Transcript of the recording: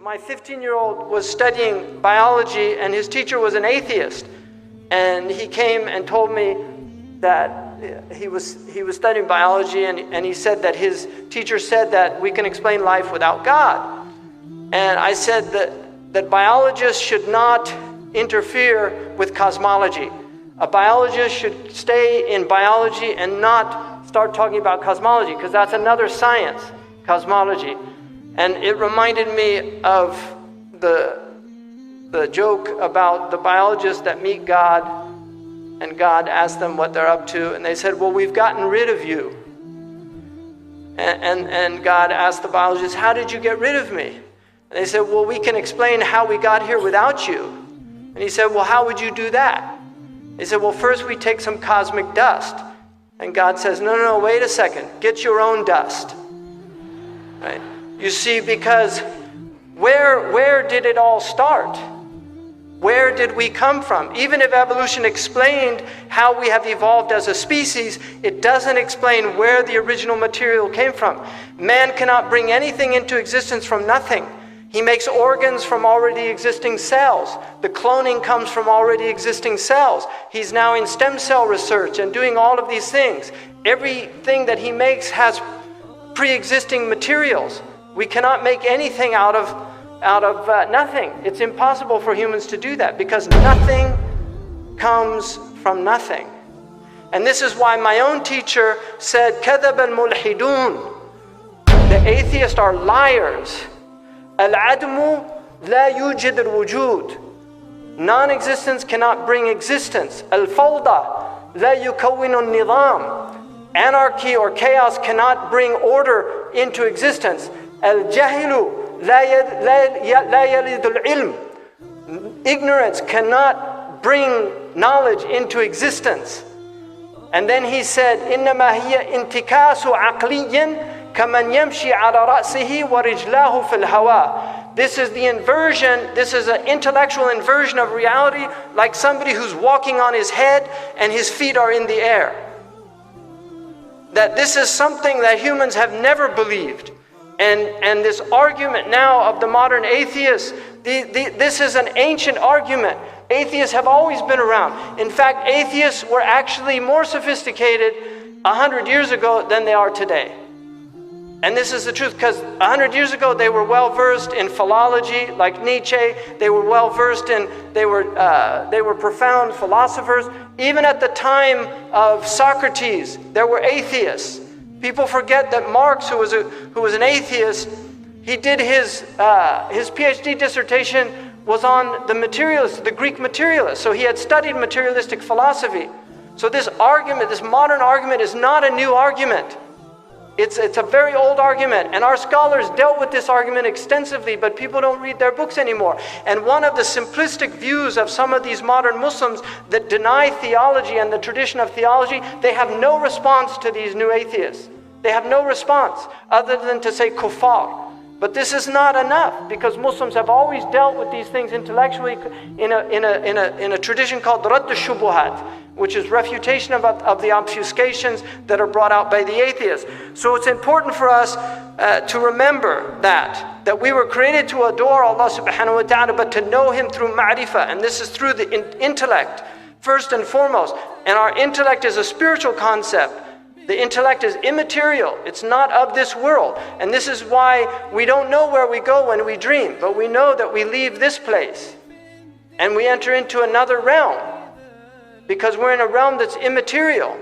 My 15-year-old was studying biology and his teacher was an atheist. And he came and told me that he was studying biology and he said that his teacher said that we can explain life without God. And I said that biologists should not interfere with cosmology. A biologist should stay in biology and not start talking about cosmology, because that's another science, cosmology. And it reminded me of the joke about the biologists that meet God, and God asked them what they're up to, and they said, well, we've gotten rid of you. And God asked the biologists, how did you get rid of me? And they said, well, we can explain how we got here without you. And he said, well, how would you do that? They said, well, first we take some cosmic dust. And God says, no, wait a second, get your own dust. Right? You see, because where did it all start? Where did we come from? Even if evolution explained how we have evolved as a species, it doesn't explain where the original material came from. Man cannot bring anything into existence from nothing. He makes organs from already existing cells. The cloning comes from already existing cells. He's now in stem cell research and doing all of these things. Everything that he makes has pre-existing materials. We cannot make anything out of nothing. It's impossible for humans to do that, because nothing comes from nothing. And this is why my own teacher said, كَذَبَ الْمُلْحِدُونَ. The atheists are liars. الْعَدْمُ لَا يُوجِدُ الْوُجُودِ. Non-existence cannot bring existence. الْفَوْضَى لَا يُكَوِّنُ النِّظَامِ. Anarchy or chaos cannot bring order into existence. الْجَهِلُ لَا يَلِدُ الْعِلْمِ. Ignorance cannot bring knowledge into existence. And then he said, إِنَّمَا هِيَ انْتِكَاسُ عَقْلِيٍّ كَمَنْ يَمْشِي عَلَى رَأْسِهِ وَرِجْلَاهُ فِي الْهَوَىٰ. This is the inversion, this is an intellectual inversion of reality, like somebody who's walking on his head and his feet are in the air. That this is something that humans have never believed. And this argument now of the modern atheists, this is an ancient argument. Atheists have always been around. In fact, atheists were actually more sophisticated 100 years ago than they are today. And this is the truth, because 100 years ago they were well versed in philology, like Nietzsche. They were well versed in, they were profound philosophers. Even at the time of Socrates, there were atheists. People forget that Marx, who was an atheist, he did his PhD dissertation was on the materialists, the Greek materialists. So he had studied materialistic philosophy. So this argument, this modern argument, is not a new argument. It's a very old argument, and our scholars dealt with this argument extensively, but people don't read their books anymore. And one of the simplistic views of some of these modern Muslims that deny theology and the tradition of theology, they have no response to these new atheists. They have no response other than to say kuffar. But this is not enough, because Muslims have always dealt with these things intellectually in a tradition called Radd al-Shubuhat, which is refutation of the obfuscations that are brought out by the atheists. So it's important for us to remember that we were created to adore Allah subhanahu wa ta'ala, but to know Him through ma'rifah, and this is through the intellect, first and foremost. And our intellect is a spiritual concept. The intellect is immaterial. It's not of this world. And this is why we don't know where we go when we dream, but we know that we leave this place and we enter into another realm, because we're in a realm that's immaterial.